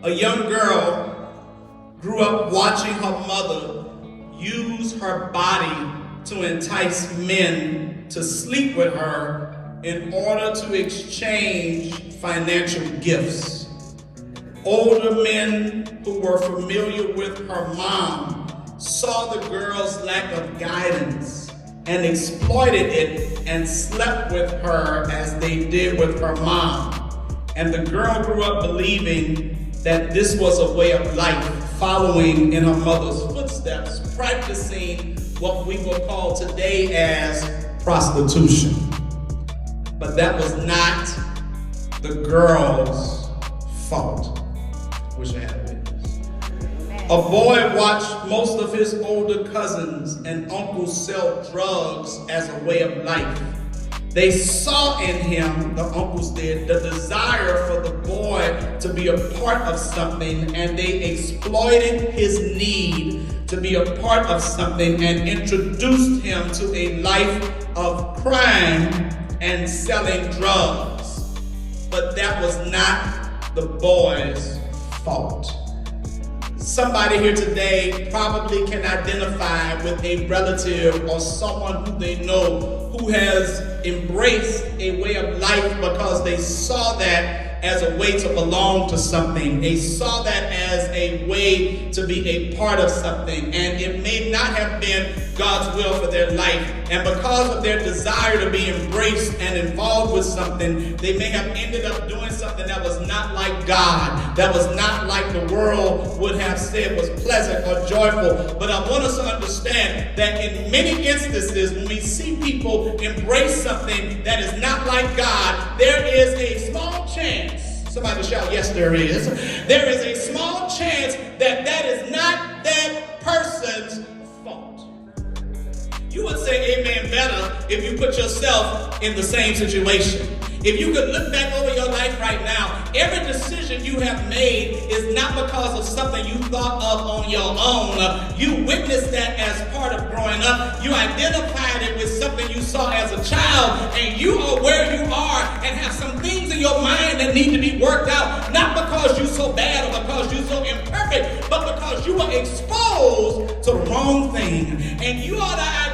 A young girl grew up watching her mother use her body to entice men to sleep with her in order to exchange financial gifts. Older men who were familiar with her mom saw the girl's lack of guidance and exploited it and slept with her as they did with her mom. And the girl grew up believing that this was a way of life, following in her mother's footsteps, practicing what we will call today as prostitution. But that was not the girl's fault. Wish I had a witness. A boy watched most of his older cousins and uncles sell drugs as a way of life. They saw in him, the uncles did, the desire for the boy to be a part of something, and they exploited his need to be a part of something and introduced him to a life of crime and selling drugs. But that was not the boy's fault. Somebody here today probably can identify with a relative or someone who they know who has embraced a way of life because they saw that as a way to belong to something. They saw that as a way to be a part of something, and it may not have been God's will for their life. And because of their desire to be embraced and involved with something, they may have ended up doing something that was not like God, that was not like the world would have said was pleasant or joyful. But I want us to understand that in many instances, when we see people embrace something that is not like God, there is a small chance, somebody shout, yes there is. There is a small chance that that is not that person's fault. You would say amen better if you put yourself in the same situation. If you could look back over your life right now, every decision you have made is not because of something you thought of on your own. You witnessed that as part of growing up. You identified it with something you saw as a child, and you are where you are and have some things in your mind that need to be worked out, not because you're so bad or because you're so imperfect, but because you were exposed to the wrong thing. And you ought to